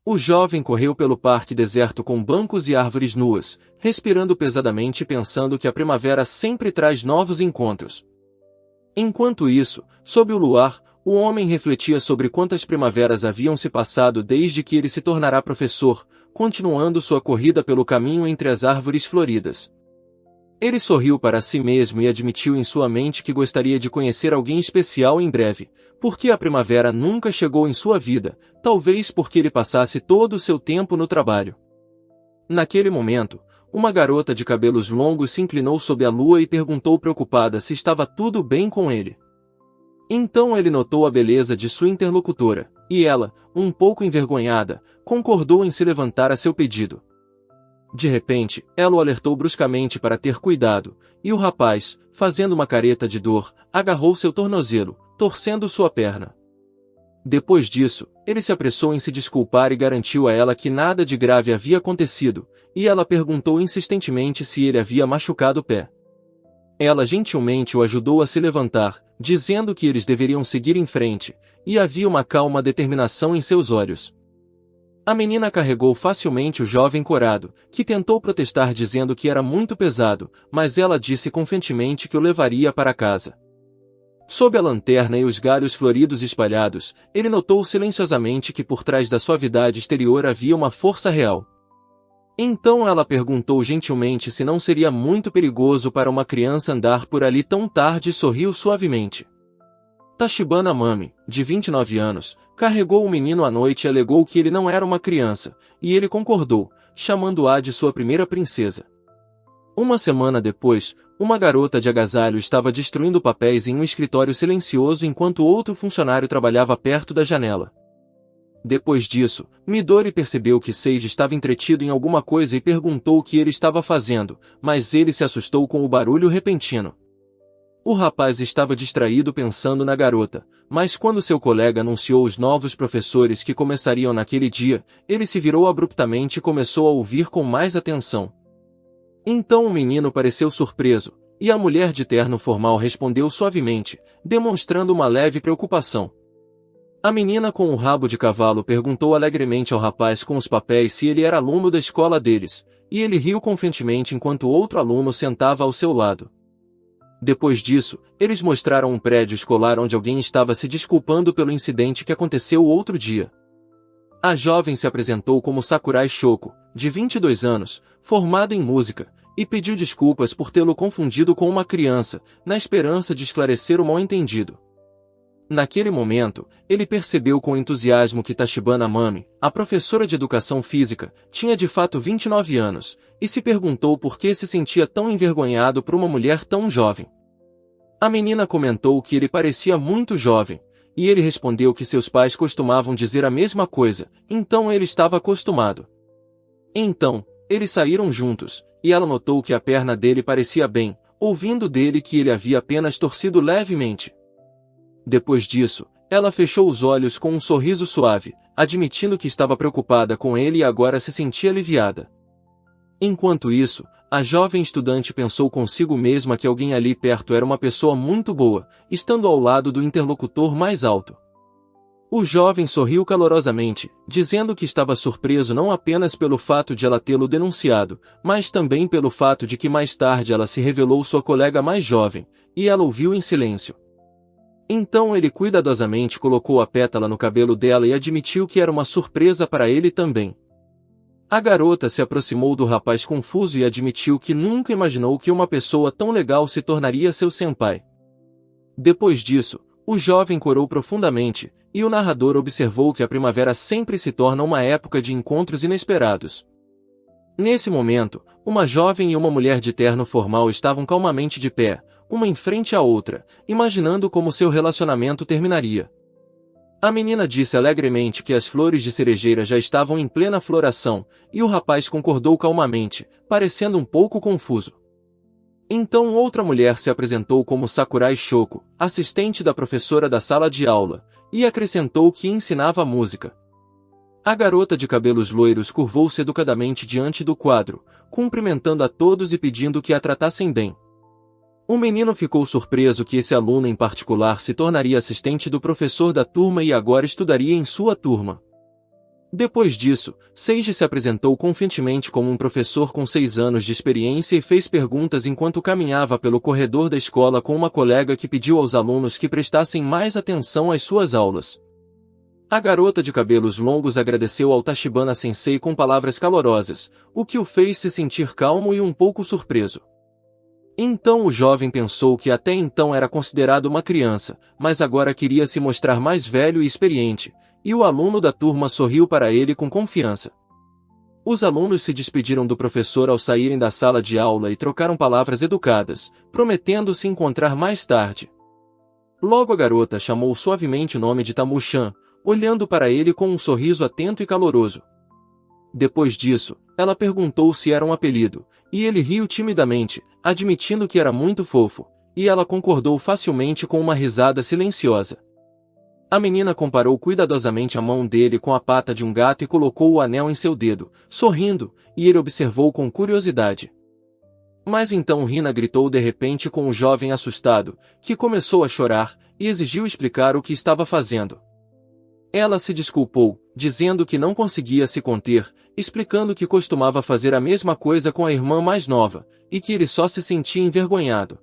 O jovem correu pelo parque deserto com bancos e árvores nuas, respirando pesadamente e pensando que a primavera sempre traz novos encontros. Enquanto isso, sob o luar, o homem refletia sobre quantas primaveras haviam se passado desde que ele se tornará professor, continuando sua corrida pelo caminho entre as árvores floridas. Ele sorriu para si mesmo e admitiu em sua mente que gostaria de conhecer alguém especial em breve, porque a primavera nunca chegou em sua vida, talvez porque ele passasse todo o seu tempo no trabalho. Naquele momento, uma garota de cabelos longos se inclinou sob a lua e perguntou preocupada se estava tudo bem com ele. Então ele notou a beleza de sua interlocutora, e ela, um pouco envergonhada, concordou em se levantar a seu pedido. De repente, ela o alertou bruscamente para ter cuidado, e o rapaz, fazendo uma careta de dor, agarrou seu tornozelo, torcendo sua perna. Depois disso, ele se apressou em se desculpar e garantiu a ela que nada de grave havia acontecido, e ela perguntou insistentemente se ele havia machucado o pé. Ela gentilmente o ajudou a se levantar, dizendo que eles deveriam seguir em frente, e havia uma calma determinação em seus olhos. A menina carregou facilmente o jovem corado, que tentou protestar dizendo que era muito pesado, mas ela disse confiantemente que o levaria para casa. Sob a lanterna e os galhos floridos espalhados, ele notou silenciosamente que por trás da suavidade exterior havia uma força real. Então ela perguntou gentilmente se não seria muito perigoso para uma criança andar por ali tão tarde e sorriu suavemente. Tachibana Mami, de 29 anos, carregou o menino à noite e alegou que ele não era uma criança, e ele concordou, chamando-a de sua primeira princesa. Uma semana depois, uma garota de agasalho estava destruindo papéis em um escritório silencioso enquanto outro funcionário trabalhava perto da janela. Depois disso, Midori percebeu que Seiji estava entretido em alguma coisa e perguntou o que ele estava fazendo, mas ele se assustou com o barulho repentino. O rapaz estava distraído pensando na garota, mas quando seu colega anunciou os novos professores que começariam naquele dia, ele se virou abruptamente e começou a ouvir com mais atenção. Então o menino pareceu surpreso, e a mulher de terno formal respondeu suavemente, demonstrando uma leve preocupação. A menina com o rabo de cavalo perguntou alegremente ao rapaz com os papéis se ele era aluno da escola deles, e ele riu confiantemente enquanto outro aluno sentava ao seu lado. Depois disso, eles mostraram um prédio escolar onde alguém estava se desculpando pelo incidente que aconteceu outro dia. A jovem se apresentou como Sakurai Shoko, de 22 anos, formada em música, e pediu desculpas por tê-lo confundido com uma criança, na esperança de esclarecer o mal-entendido. Naquele momento, ele percebeu com entusiasmo que Tachibana Mami, a professora de educação física, tinha de fato 29 anos, e se perguntou por que se sentia tão envergonhado por uma mulher tão jovem. A menina comentou que ele parecia muito jovem, e ele respondeu que seus pais costumavam dizer a mesma coisa, então ele estava acostumado. Então, eles saíram juntos, e ela notou que a perna dele parecia bem, ouvindo dele que ele havia apenas torcido levemente. Depois disso, ela fechou os olhos com um sorriso suave, admitindo que estava preocupada com ele e agora se sentia aliviada. Enquanto isso, a jovem estudante pensou consigo mesma que alguém ali perto era uma pessoa muito boa, estando ao lado do interlocutor mais alto. O jovem sorriu calorosamente, dizendo que estava surpreso não apenas pelo fato de ela tê-lo denunciado, mas também pelo fato de que mais tarde ela se revelou sua colega mais jovem, e ela ouviu em silêncio. Então ele cuidadosamente colocou a pétala no cabelo dela e admitiu que era uma surpresa para ele também. A garota se aproximou do rapaz confuso e admitiu que nunca imaginou que uma pessoa tão legal se tornaria seu senpai. Depois disso, o jovem corou profundamente, e o narrador observou que a primavera sempre se torna uma época de encontros inesperados. Nesse momento, uma jovem e uma mulher de terno formal estavam calmamente de pé, uma em frente à outra, imaginando como seu relacionamento terminaria. A menina disse alegremente que as flores de cerejeira já estavam em plena floração, e o rapaz concordou calmamente, parecendo um pouco confuso. Então outra mulher se apresentou como Sakurai Shoko, assistente da professora da sala de aula, e acrescentou que ensinava música. A garota de cabelos loiros curvou-se educadamente diante do quadro, cumprimentando a todos e pedindo que a tratassem bem. O menino ficou surpreso que esse aluno em particular se tornaria assistente do professor da turma e agora estudaria em sua turma. Depois disso, Seiji se apresentou confiantemente como um professor com 6 anos de experiência e fez perguntas enquanto caminhava pelo corredor da escola com uma colega que pediu aos alunos que prestassem mais atenção às suas aulas. A garota de cabelos longos agradeceu ao Tachibana Sensei com palavras calorosas, o que o fez se sentir calmo e um pouco surpreso. Então o jovem pensou que até então era considerado uma criança, mas agora queria se mostrar mais velho e experiente, e o aluno da turma sorriu para ele com confiança. Os alunos se despediram do professor ao saírem da sala de aula e trocaram palavras educadas, prometendo se encontrar mais tarde. Logo a garota chamou suavemente o nome de Tamu-chan, olhando para ele com um sorriso atento e caloroso. Depois disso, ela perguntou se era um apelido, e ele riu timidamente, admitindo que era muito fofo, e ela concordou facilmente com uma risada silenciosa. A menina comparou cuidadosamente a mão dele com a pata de um gato e colocou o anel em seu dedo, sorrindo, e ele observou com curiosidade. Mas então Rina gritou de repente com o jovem assustado, que começou a chorar, e exigiu explicar o que estava fazendo. Ela se desculpou, dizendo que não conseguia se conter, explicando que costumava fazer a mesma coisa com a irmã mais nova, e que ele só se sentia envergonhado.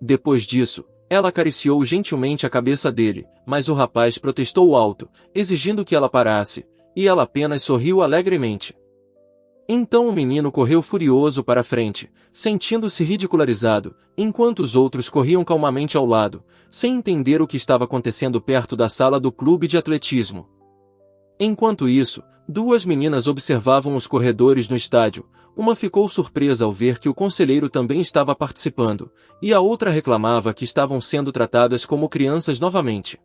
Depois disso, ela acariciou gentilmente a cabeça dele, mas o rapaz protestou alto, exigindo que ela parasse, e ela apenas sorriu alegremente. Então o menino correu furioso para a frente, sentindo-se ridicularizado, enquanto os outros corriam calmamente ao lado, sem entender o que estava acontecendo perto da sala do clube de atletismo. Enquanto isso, 2 meninas observavam os corredores no estádio, uma ficou surpresa ao ver que o conselheiro também estava participando, e a outra reclamava que estavam sendo tratadas como crianças novamente.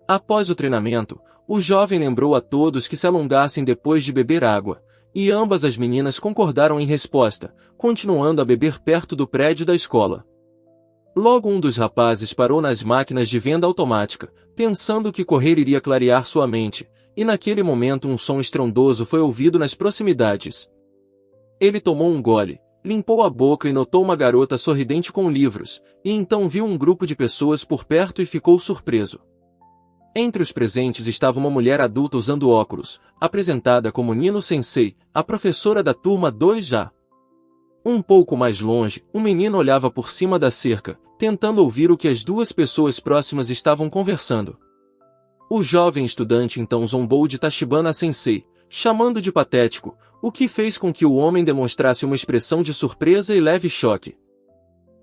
Após o treinamento, o jovem lembrou a todos que se alongassem depois de beber água, e ambas as meninas concordaram em resposta, continuando a beber perto do prédio da escola. Logo um dos rapazes parou nas máquinas de venda automática, pensando que correr iria clarear sua mente, e naquele momento um som estrondoso foi ouvido nas proximidades. Ele tomou um gole, limpou a boca e notou uma garota sorridente com livros, e então viu um grupo de pessoas por perto e ficou surpreso. Entre os presentes estava uma mulher adulta usando óculos, apresentada como Nino Sensei, a professora da turma 2 já. Um pouco mais longe, um menino olhava por cima da cerca, tentando ouvir o que as 2 pessoas próximas estavam conversando. O jovem estudante então zombou de Tachibana Sensei, chamando de patético, o que fez com que o homem demonstrasse uma expressão de surpresa e leve choque.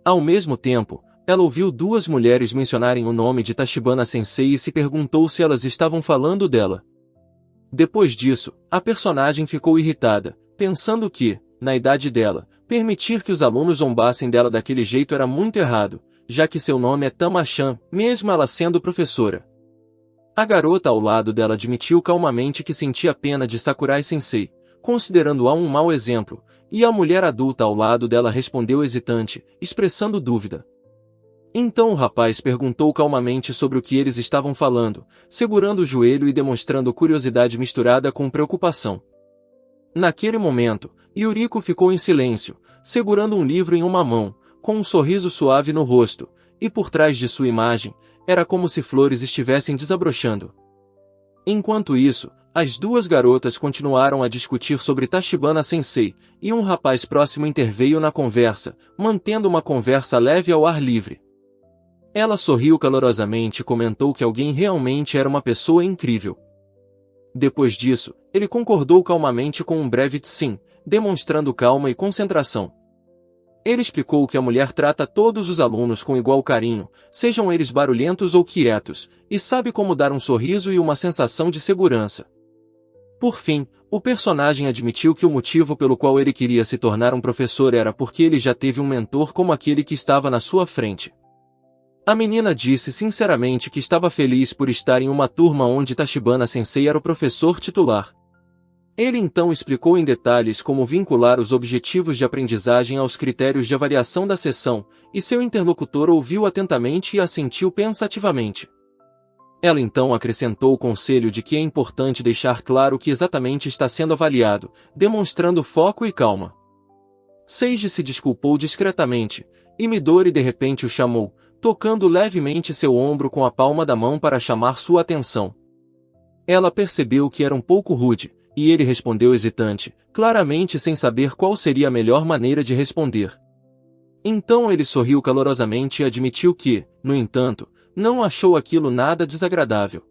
Ao mesmo tempo, ela ouviu 2 mulheres mencionarem o nome de Tachibana Sensei e se perguntou se elas estavam falando dela. Depois disso, a personagem ficou irritada, pensando que, na idade dela, permitir que os alunos zombassem dela daquele jeito era muito errado, já que seu nome é Tama-chan, mesmo ela sendo professora. A garota ao lado dela admitiu calmamente que sentia pena de Sakurai Sensei, considerando-a um mau exemplo, e a mulher adulta ao lado dela respondeu hesitante, expressando dúvida. Então o rapaz perguntou calmamente sobre o que eles estavam falando, segurando o joelho e demonstrando curiosidade misturada com preocupação. Naquele momento, Yuriko ficou em silêncio, segurando um livro em uma mão, com um sorriso suave no rosto, e por trás de sua imagem, era como se flores estivessem desabrochando. Enquanto isso, as 2 garotas continuaram a discutir sobre Tachibana Sensei, e um rapaz próximo interveio na conversa, mantendo uma conversa leve ao ar livre. Ela sorriu calorosamente e comentou que alguém realmente era uma pessoa incrível. Depois disso, ele concordou calmamente com um breve sim, demonstrando calma e concentração. Ele explicou que a mulher trata todos os alunos com igual carinho, sejam eles barulhentos ou quietos, e sabe como dar um sorriso e uma sensação de segurança. Por fim, o personagem admitiu que o motivo pelo qual ele queria se tornar um professor era porque ele já teve um mentor como aquele que estava na sua frente. A menina disse sinceramente que estava feliz por estar em uma turma onde Tachibana Sensei era o professor titular. Ele então explicou em detalhes como vincular os objetivos de aprendizagem aos critérios de avaliação da sessão, e seu interlocutor ouviu atentamente e assentiu pensativamente. Ela então acrescentou o conselho de que é importante deixar claro o que exatamente está sendo avaliado, demonstrando foco e calma. Seiji se desculpou discretamente, e Midori de repente o chamou, tocando levemente seu ombro com a palma da mão para chamar sua atenção. Ela percebeu que era um pouco rude, e ele respondeu hesitante, claramente sem saber qual seria a melhor maneira de responder. Então ele sorriu calorosamente e admitiu que, no entanto, não achou aquilo nada desagradável.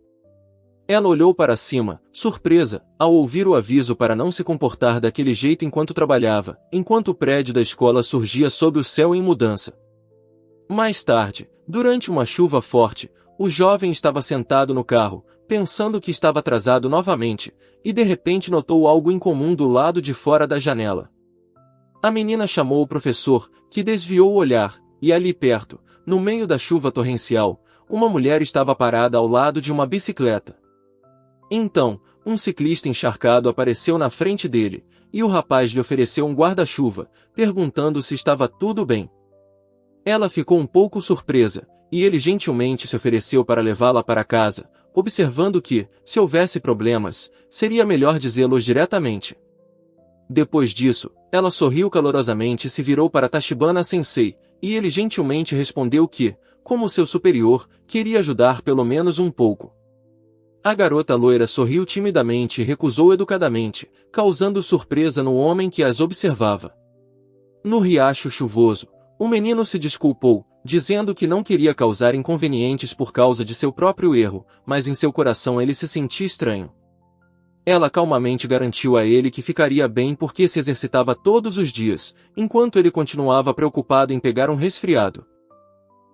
Ela olhou para cima, surpresa, ao ouvir o aviso para não se comportar daquele jeito enquanto trabalhava, enquanto o prédio da escola surgia sob o céu em mudança. Mais tarde, durante uma chuva forte, o jovem estava sentado no carro, pensando que estava atrasado novamente, e de repente notou algo incomum do lado de fora da janela. A menina chamou o professor, que desviou o olhar, e ali perto, no meio da chuva torrencial, uma mulher estava parada ao lado de uma bicicleta. Então, um ciclista encharcado apareceu na frente dele, e o rapaz lhe ofereceu um guarda-chuva, perguntando se estava tudo bem. Ela ficou um pouco surpresa, e ele gentilmente se ofereceu para levá-la para casa, observando que, se houvesse problemas, seria melhor dizê-los diretamente. Depois disso, ela sorriu calorosamente e se virou para Tachibana Sensei, e ele gentilmente respondeu que, como seu superior, queria ajudar pelo menos um pouco. A garota loira sorriu timidamente e recusou educadamente, causando surpresa no homem que as observava. No riacho chuvoso, o menino se desculpou, dizendo que não queria causar inconvenientes por causa de seu próprio erro, mas em seu coração ele se sentia estranho. Ela calmamente garantiu a ele que ficaria bem porque se exercitava todos os dias, enquanto ele continuava preocupado em pegar um resfriado.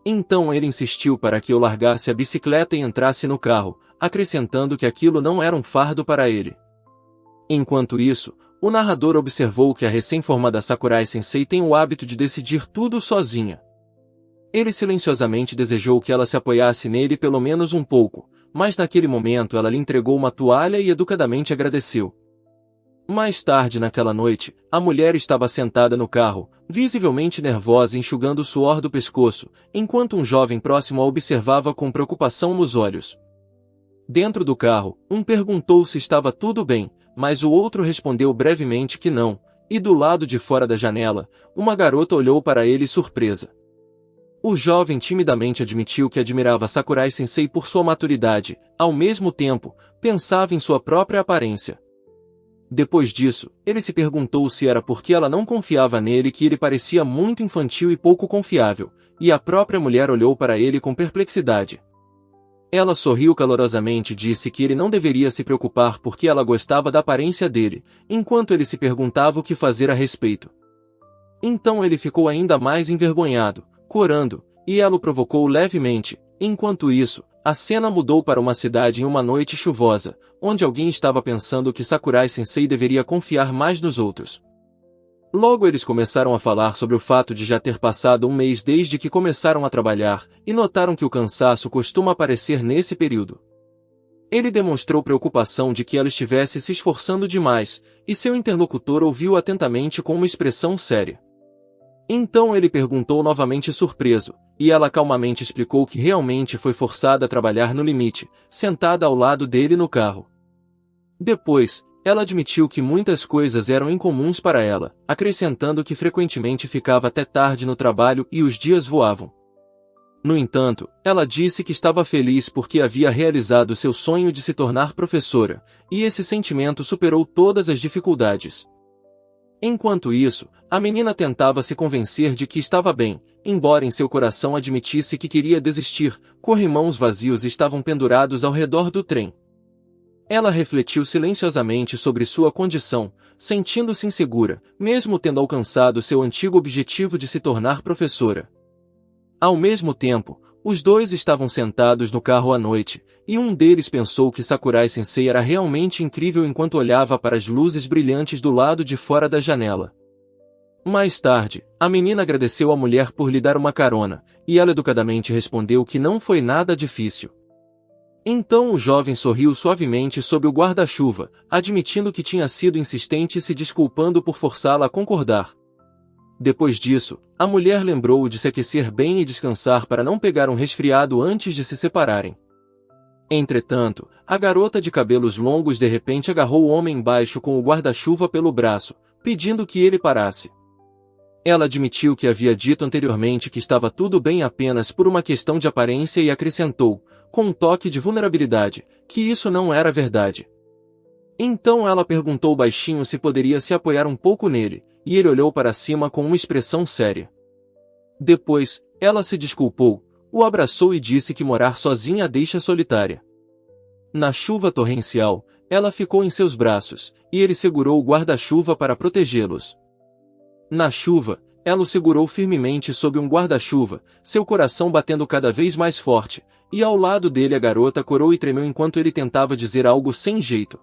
Então ele insistiu para que eu largasse a bicicleta e entrasse no carro, acrescentando que aquilo não era um fardo para ele. Enquanto isso, o narrador observou que a recém-formada Sakurai Sensei tem o hábito de decidir tudo sozinha. Ele silenciosamente desejou que ela se apoiasse nele pelo menos um pouco, mas naquele momento ela lhe entregou uma toalha e educadamente agradeceu. Mais tarde naquela noite, a mulher estava sentada no carro, visivelmente nervosa e enxugando o suor do pescoço, enquanto um jovem próximo a observava com preocupação nos olhos. Dentro do carro, um perguntou se estava tudo bem, mas o outro respondeu brevemente que não, e do lado de fora da janela, uma garota olhou para ele surpresa. O jovem timidamente admitiu que admirava Sakurai Sensei por sua maturidade, ao mesmo tempo, pensava em sua própria aparência. Depois disso, ele se perguntou se era porque ela não confiava nele que ele parecia muito infantil e pouco confiável, e a própria mulher olhou para ele com perplexidade. Ela sorriu calorosamente e disse que ele não deveria se preocupar porque ela gostava da aparência dele, enquanto ele se perguntava o que fazer a respeito. Então ele ficou ainda mais envergonhado, corando, e ela o provocou levemente. Enquanto isso, a cena mudou para uma cidade em uma noite chuvosa, onde alguém estava pensando que Sakurai Sensei deveria confiar mais nos outros. Logo eles começaram a falar sobre o fato de já ter passado um mês desde que começaram a trabalhar, e notaram que o cansaço costuma aparecer nesse período. Ele demonstrou preocupação de que ela estivesse se esforçando demais, e seu interlocutor ouviu atentamente com uma expressão séria. Então ele perguntou novamente surpreso, e ela calmamente explicou que realmente foi forçada a trabalhar no limite, sentada ao lado dele no carro. Depois, ela admitiu que muitas coisas eram incomuns para ela, acrescentando que frequentemente ficava até tarde no trabalho e os dias voavam. No entanto, ela disse que estava feliz porque havia realizado seu sonho de se tornar professora, e esse sentimento superou todas as dificuldades. Enquanto isso, a menina tentava se convencer de que estava bem, embora em seu coração admitisse que queria desistir, corrimãos vazios estavam pendurados ao redor do trem. Ela refletiu silenciosamente sobre sua condição, sentindo-se insegura, mesmo tendo alcançado seu antigo objetivo de se tornar professora. Ao mesmo tempo, os dois estavam sentados no carro à noite, e um deles pensou que Sakurai Sensei era realmente incrível enquanto olhava para as luzes brilhantes do lado de fora da janela. Mais tarde, a menina agradeceu à mulher por lhe dar uma carona, e ela educadamente respondeu que não foi nada difícil. Então o jovem sorriu suavemente sob o guarda-chuva, admitindo que tinha sido insistente e se desculpando por forçá-la a concordar. Depois disso, a mulher lembrou-o de se aquecer bem e descansar para não pegar um resfriado antes de se separarem. Entretanto, a garota de cabelos longos de repente agarrou o homem baixo com o guarda-chuva pelo braço, pedindo que ele parasse. Ela admitiu que havia dito anteriormente que estava tudo bem apenas por uma questão de aparência e acrescentou: com um toque de vulnerabilidade, que isso não era verdade. Então ela perguntou baixinho se poderia se apoiar um pouco nele, e ele olhou para cima com uma expressão séria. Depois, ela se desculpou, o abraçou e disse que morar sozinha a deixa solitária. Na chuva torrencial, ela ficou em seus braços, e ele segurou o guarda-chuva para protegê-los. Na chuva, ela o segurou firmemente sob um guarda-chuva, seu coração batendo cada vez mais forte, e ao lado dele a garota corou e tremeu enquanto ele tentava dizer algo sem jeito.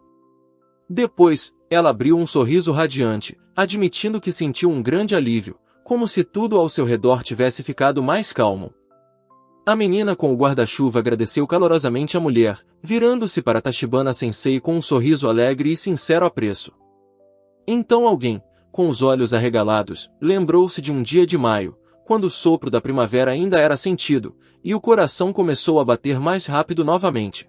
Depois, ela abriu um sorriso radiante, admitindo que sentiu um grande alívio, como se tudo ao seu redor tivesse ficado mais calmo. A menina com o guarda-chuva agradeceu calorosamente à mulher, virando-se para Tachibana Sensei com um sorriso alegre e sincero apreço. Então alguém, com os olhos arregalados, lembrou-se de um dia de maio, quando o sopro da primavera ainda era sentido, e o coração começou a bater mais rápido novamente.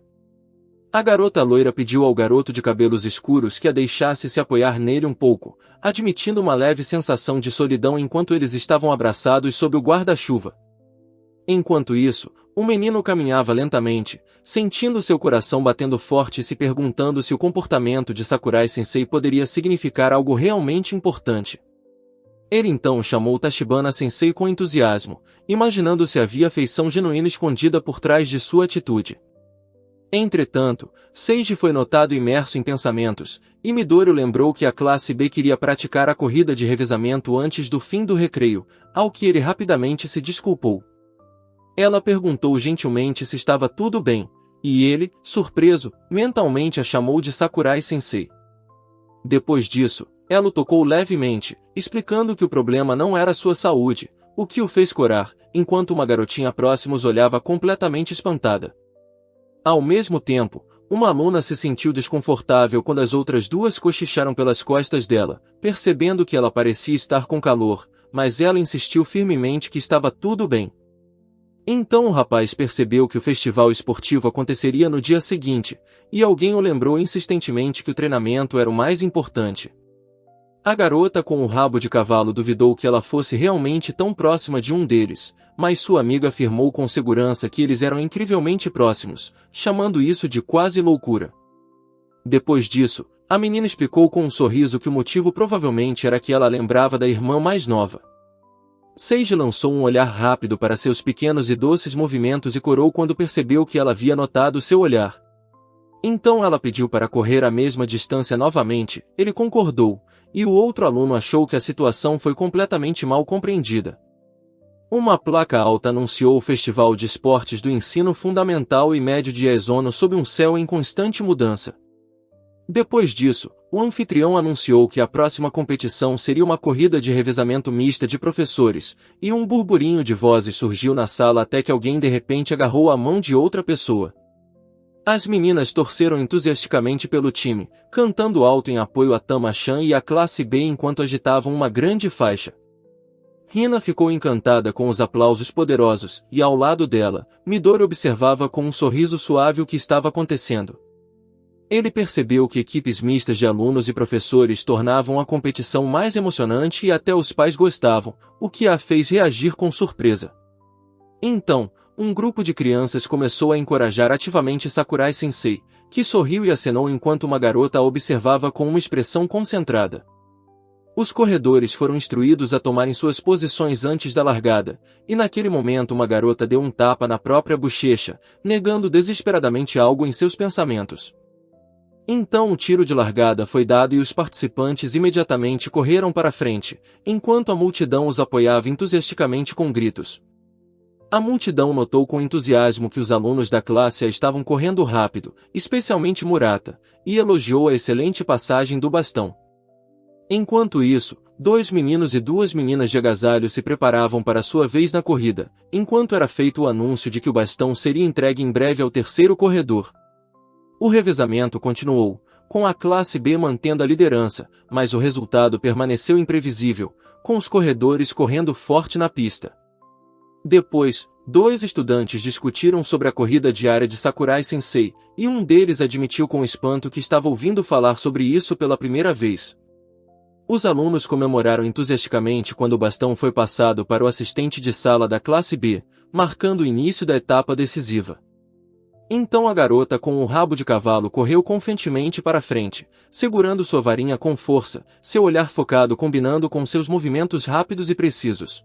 A garota loira pediu ao garoto de cabelos escuros que a deixasse se apoiar nele um pouco, admitindo uma leve sensação de solidão enquanto eles estavam abraçados sob o guarda-chuva. Enquanto isso, o menino caminhava lentamente, sentindo seu coração batendo forte e se perguntando se o comportamento de Sakurai-sensei poderia significar algo realmente importante. Ele então chamou Tachibana-sensei com entusiasmo, imaginando se havia afeição genuína escondida por trás de sua atitude. Entretanto, Seiji foi notado imerso em pensamentos, e Midori lembrou que a classe B queria praticar a corrida de revezamento antes do fim do recreio, ao que ele rapidamente se desculpou. Ela perguntou gentilmente se estava tudo bem, e ele, surpreso, mentalmente a chamou de Sakurai-sensei. Depois disso, ela o tocou levemente, explicando que o problema não era sua saúde, o que o fez corar, enquanto uma garotinha próxima os olhava completamente espantada. Ao mesmo tempo, uma aluna se sentiu desconfortável quando as outras duas cochicharam pelas costas dela, percebendo que ela parecia estar com calor, mas ela insistiu firmemente que estava tudo bem. Então o rapaz percebeu que o festival esportivo aconteceria no dia seguinte, e alguém o lembrou insistentemente que o treinamento era o mais importante. A garota com o rabo de cavalo duvidou que ela fosse realmente tão próxima de um deles, mas sua amiga afirmou com segurança que eles eram incrivelmente próximos, chamando isso de quase loucura. Depois disso, a menina explicou com um sorriso que o motivo provavelmente era que ela lembrava da irmã mais nova. Seiji lançou um olhar rápido para seus pequenos e doces movimentos e corou quando percebeu que ela havia notado seu olhar. Então ela pediu para correr a mesma distância novamente, ele concordou, e o outro aluno achou que a situação foi completamente mal compreendida. Uma placa alta anunciou o Festival de Esportes do Ensino Fundamental e Médio de Ezono sob um céu em constante mudança. Depois disso, o anfitrião anunciou que a próxima competição seria uma corrida de revezamento mista de professores, e um burburinho de vozes surgiu na sala até que alguém de repente agarrou a mão de outra pessoa. As meninas torceram entusiasticamente pelo time, cantando alto em apoio a Tama-chan e à classe B enquanto agitavam uma grande faixa. Hina ficou encantada com os aplausos poderosos, e ao lado dela, Midori observava com um sorriso suave o que estava acontecendo. Ele percebeu que equipes mistas de alunos e professores tornavam a competição mais emocionante e até os pais gostavam, o que a fez reagir com surpresa. Então, um grupo de crianças começou a encorajar ativamente Sakurai-sensei, que sorriu e acenou enquanto uma garota a observava com uma expressão concentrada. Os corredores foram instruídos a tomarem suas posições antes da largada, e naquele momento uma garota deu um tapa na própria bochecha, negando desesperadamente algo em seus pensamentos. Então o tiro de largada foi dado e os participantes imediatamente correram para a frente, enquanto a multidão os apoiava entusiasticamente com gritos. A multidão notou com entusiasmo que os alunos da classe A estavam correndo rápido, especialmente Murata, e elogiou a excelente passagem do bastão. Enquanto isso, 2 meninos e 2 meninas de agasalho se preparavam para sua vez na corrida, enquanto era feito o anúncio de que o bastão seria entregue em breve ao terceiro corredor. O revezamento continuou, com a classe B mantendo a liderança, mas o resultado permaneceu imprevisível, com os corredores correndo forte na pista. Depois, 2 estudantes discutiram sobre a corrida diária de Sakurai-sensei, e um deles admitiu com espanto que estava ouvindo falar sobre isso pela primeira vez. Os alunos comemoraram entusiasticamente quando o bastão foi passado para o assistente de sala da classe B, marcando o início da etapa decisiva. Então a garota com o rabo de cavalo correu confiantemente para frente, segurando sua varinha com força, seu olhar focado combinando com seus movimentos rápidos e precisos.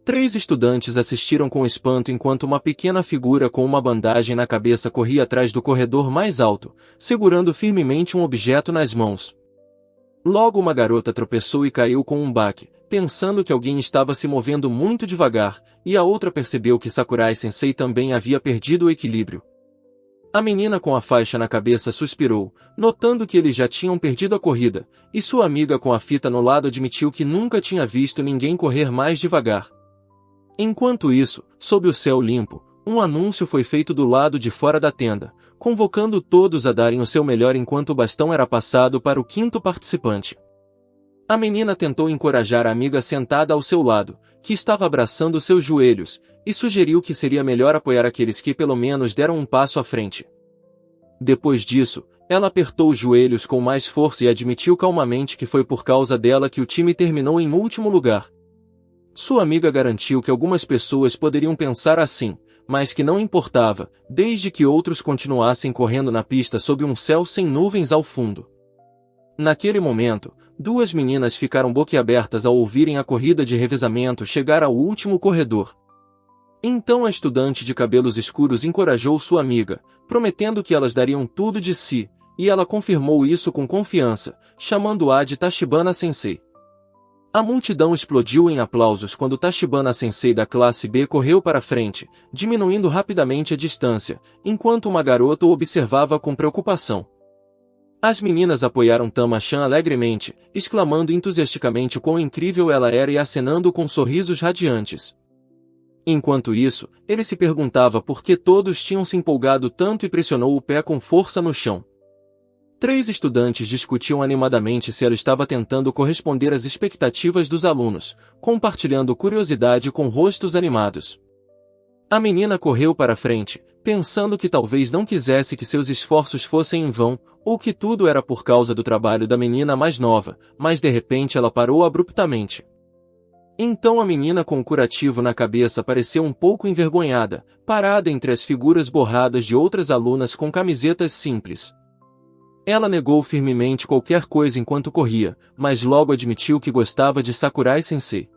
3 estudantes assistiram com espanto enquanto uma pequena figura com uma bandagem na cabeça corria atrás do corredor mais alto, segurando firmemente um objeto nas mãos. Logo uma garota tropeçou e caiu com um baque, pensando que alguém estava se movendo muito devagar, e a outra percebeu que Sakurai-sensei também havia perdido o equilíbrio. A menina com a faixa na cabeça suspirou, notando que eles já tinham perdido a corrida, e sua amiga com a fita no lado admitiu que nunca tinha visto ninguém correr mais devagar. Enquanto isso, sob o céu limpo, um anúncio foi feito do lado de fora da tenda, convocando todos a darem o seu melhor enquanto o bastão era passado para o 5º participante. A menina tentou encorajar a amiga sentada ao seu lado, que estava abraçando seus joelhos, e sugeriu que seria melhor apoiar aqueles que pelo menos deram um passo à frente. Depois disso, ela apertou os joelhos com mais força e admitiu calmamente que foi por causa dela que o time terminou em último lugar. Sua amiga garantiu que algumas pessoas poderiam pensar assim, mas que não importava, desde que outros continuassem correndo na pista sob um céu sem nuvens ao fundo. Naquele momento, 2 meninas ficaram boquiabertas ao ouvirem a corrida de revezamento chegar ao último corredor. Então a estudante de cabelos escuros encorajou sua amiga, prometendo que elas dariam tudo de si, e ela confirmou isso com confiança, chamando-a de Tachibana-sensei. A multidão explodiu em aplausos quando Tachibana-sensei da classe B correu para frente, diminuindo rapidamente a distância, enquanto uma garota o observava com preocupação. As meninas apoiaram Tama-chan alegremente, exclamando entusiasticamente quão incrível ela era e acenando com sorrisos radiantes. Enquanto isso, ele se perguntava por que todos tinham se empolgado tanto e pressionou o pé com força no chão. 3 estudantes discutiam animadamente se ela estava tentando corresponder às expectativas dos alunos, compartilhando curiosidade com rostos animados. A menina correu para frente, pensando que talvez não quisesse que seus esforços fossem em vão, ou que tudo era por causa do trabalho da menina mais nova, mas de repente ela parou abruptamente. Então a menina com o curativo na cabeça pareceu um pouco envergonhada, parada entre as figuras borradas de outras alunas com camisetas simples. Ela negou firmemente qualquer coisa enquanto corria, mas logo admitiu que gostava de Sakurai-sensei.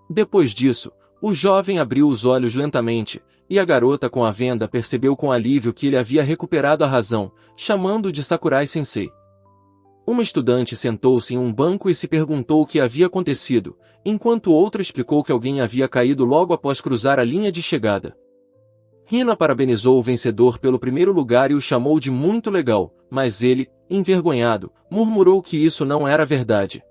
Depois disso, o jovem abriu os olhos lentamente, e a garota com a venda percebeu com alívio que ele havia recuperado a razão, chamando de Sakurai-sensei. Uma estudante sentou-se em um banco e se perguntou o que havia acontecido, enquanto outra explicou que alguém havia caído logo após cruzar a linha de chegada. Hina parabenizou o vencedor pelo primeiro lugar e o chamou de muito legal, mas ele, envergonhado, murmurou que isso não era verdade.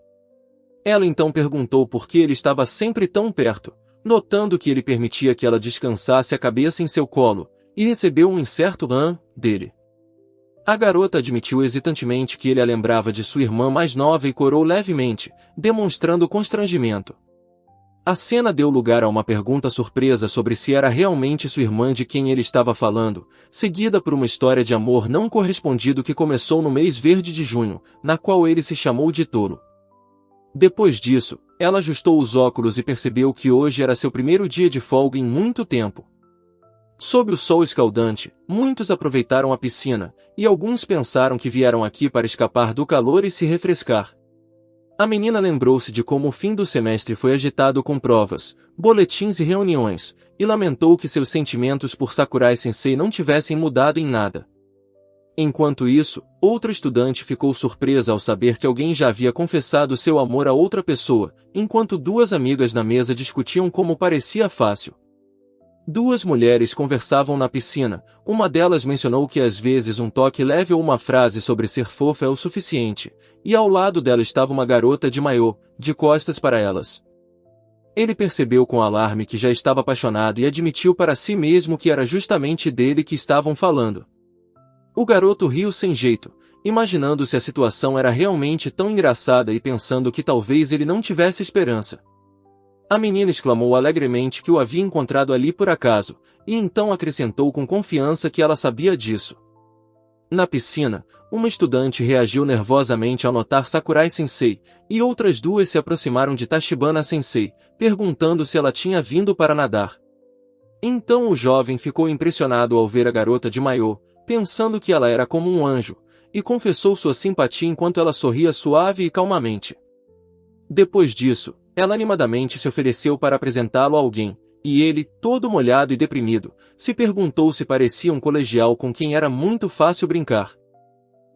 Ela então perguntou por que ele estava sempre tão perto, notando que ele permitia que ela descansasse a cabeça em seu colo, e recebeu um incerto dele. A garota admitiu hesitantemente que ele a lembrava de sua irmã mais nova e corou levemente, demonstrando constrangimento. A cena deu lugar a uma pergunta surpresa sobre se era realmente sua irmã de quem ele estava falando, seguida por uma história de amor não correspondido que começou no mês verde de junho, na qual ele se chamou de tolo. Depois disso, ela ajustou os óculos e percebeu que hoje era seu primeiro dia de folga em muito tempo. Sob o sol escaldante, muitos aproveitaram a piscina, e alguns pensaram que vieram aqui para escapar do calor e se refrescar. A menina lembrou-se de como o fim do semestre foi agitado com provas, boletins e reuniões, e lamentou que seus sentimentos por Sakurai-sensei não tivessem mudado em nada. Enquanto isso, outra estudante ficou surpresa ao saber que alguém já havia confessado seu amor a outra pessoa, enquanto 2 amigas na mesa discutiam como parecia fácil. 2 mulheres conversavam na piscina, uma delas mencionou que às vezes um toque leve ou uma frase sobre ser fofa é o suficiente, e ao lado dela estava uma garota de maiô, de costas para elas. Ele percebeu com alarme que já estava apaixonado e admitiu para si mesmo que era justamente dele que estavam falando. O garoto riu sem jeito, imaginando se a situação era realmente tão engraçada e pensando que talvez ele não tivesse esperança. A menina exclamou alegremente que o havia encontrado ali por acaso, e então acrescentou com confiança que ela sabia disso. Na piscina, uma estudante reagiu nervosamente ao notar Sakurai-sensei, e outras 2 se aproximaram de Tachibana-sensei, perguntando se ela tinha vindo para nadar. Então o jovem ficou impressionado ao ver a garota de maiô, pensando que ela era como um anjo, e confessou sua simpatia enquanto ela sorria suave e calmamente. Depois disso, ela animadamente se ofereceu para apresentá-lo a alguém, e ele, todo molhado e deprimido, se perguntou se parecia um colegial com quem era muito fácil brincar.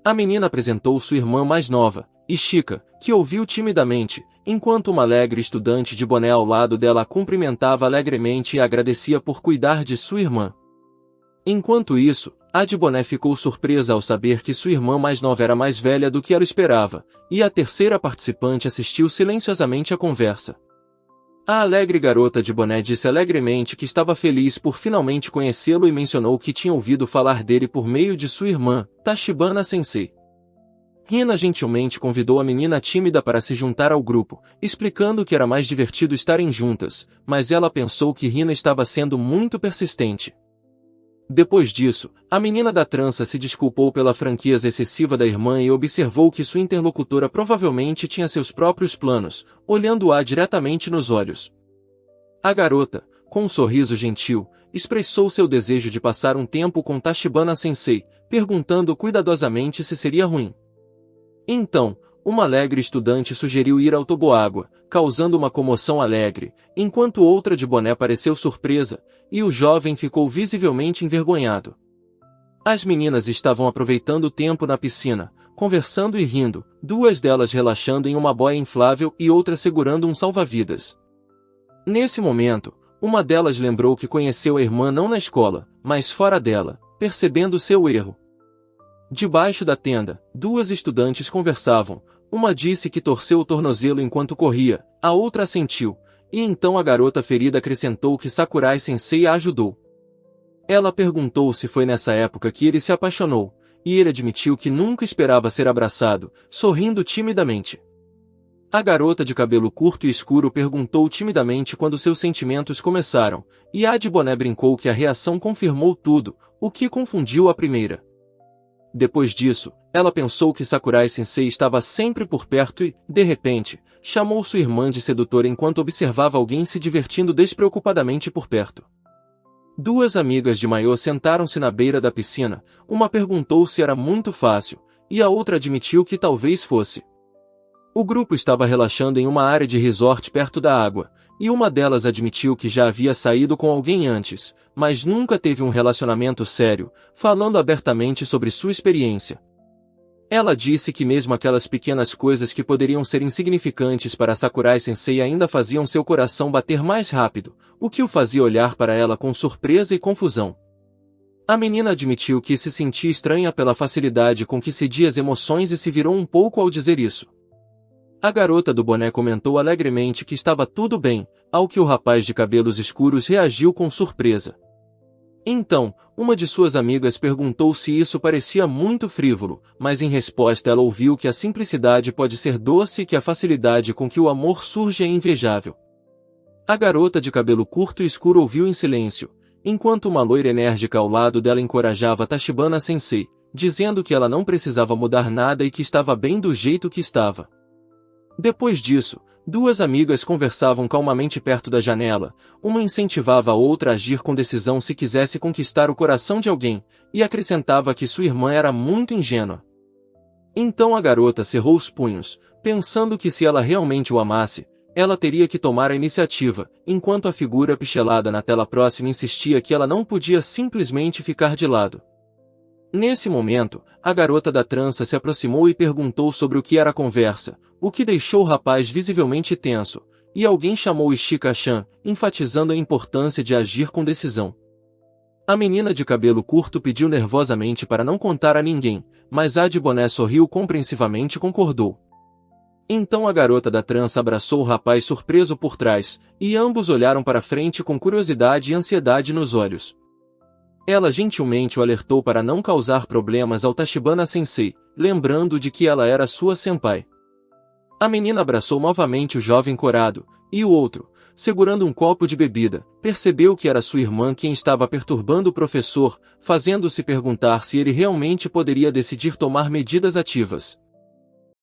A menina apresentou sua irmã mais nova, Ishika, que ouviu timidamente, enquanto uma alegre estudante de boné ao lado dela a cumprimentava alegremente e agradecia por cuidar de sua irmã. Enquanto isso, a de boné ficou surpresa ao saber que sua irmã mais nova era mais velha do que ela esperava, e a terceira participante assistiu silenciosamente à conversa. A alegre garota de boné disse alegremente que estava feliz por finalmente conhecê-lo e mencionou que tinha ouvido falar dele por meio de sua irmã, Tachibana Sensei. Hina gentilmente convidou a menina tímida para se juntar ao grupo, explicando que era mais divertido estarem juntas, mas ela pensou que Hina estava sendo muito persistente. Depois disso, a menina da trança se desculpou pela franqueza excessiva da irmã e observou que sua interlocutora provavelmente tinha seus próprios planos, olhando-a diretamente nos olhos. A garota, com um sorriso gentil, expressou seu desejo de passar um tempo com Tachibana Sensei, perguntando cuidadosamente se seria ruim. Então, uma alegre estudante sugeriu ir ao toboágua, causando uma comoção alegre, enquanto outra de boné pareceu surpresa, e o jovem ficou visivelmente envergonhado. As meninas estavam aproveitando o tempo na piscina, conversando e rindo, duas delas relaxando em uma boia inflável e outra segurando um salva-vidas. Nesse momento, uma delas lembrou que conheceu a irmã não na escola, mas fora dela, percebendo seu erro. Debaixo da tenda, duas estudantes conversavam. Uma disse que torceu o tornozelo enquanto corria, a outra assentiu, e então a garota ferida acrescentou que Sakurai Sensei a ajudou. Ela perguntou se foi nessa época que ele se apaixonou, e ele admitiu que nunca esperava ser abraçado, sorrindo timidamente. A garota de cabelo curto e escuro perguntou timidamente quando seus sentimentos começaram, e a de boné brincou que a reação confirmou tudo, o que confundiu a primeira. Depois disso, ela pensou que Sakurai Sensei estava sempre por perto e, de repente, chamou sua irmã de sedutora enquanto observava alguém se divertindo despreocupadamente por perto. Duas amigas de maiô sentaram-se na beira da piscina, uma perguntou se era muito fácil, e a outra admitiu que talvez fosse. O grupo estava relaxando em uma área de resort perto da água, e uma delas admitiu que já havia saído com alguém antes, mas nunca teve um relacionamento sério, falando abertamente sobre sua experiência. Ela disse que mesmo aquelas pequenas coisas que poderiam ser insignificantes para Sakurai Sensei ainda faziam seu coração bater mais rápido, o que o fazia olhar para ela com surpresa e confusão. A menina admitiu que se sentia estranha pela facilidade com que cedia as emoções e se virou um pouco ao dizer isso. A garota do boné comentou alegremente que estava tudo bem, ao que o rapaz de cabelos escuros reagiu com surpresa. Então, uma de suas amigas perguntou se isso parecia muito frívolo, mas em resposta ela ouviu que a simplicidade pode ser doce e que a facilidade com que o amor surge é invejável. A garota de cabelo curto e escuro ouviu em silêncio, enquanto uma loira enérgica ao lado dela encorajava Tachibana Sensei, dizendo que ela não precisava mudar nada e que estava bem do jeito que estava. Depois disso, duas amigas conversavam calmamente perto da janela, uma incentivava a outra a agir com decisão se quisesse conquistar o coração de alguém, e acrescentava que sua irmã era muito ingênua. Então a garota cerrou os punhos, pensando que se ela realmente o amasse, ela teria que tomar a iniciativa, enquanto a figura pixelada na tela próxima insistia que ela não podia simplesmente ficar de lado. Nesse momento, a garota da trança se aproximou e perguntou sobre o que era a conversa, o que deixou o rapaz visivelmente tenso, e alguém chamou Ishika-chan, enfatizando a importância de agir com decisão. A menina de cabelo curto pediu nervosamente para não contar a ninguém, mas a de boné sorriu compreensivamente e concordou. Então a garota da trança abraçou o rapaz surpreso por trás, e ambos olharam para frente com curiosidade e ansiedade nos olhos. Ela gentilmente o alertou para não causar problemas ao Tachibana Sensei, lembrando de que ela era sua senpai. A menina abraçou novamente o jovem corado, e o outro, segurando um copo de bebida, percebeu que era sua irmã quem estava perturbando o professor, fazendo-se perguntar se ele realmente poderia decidir tomar medidas ativas.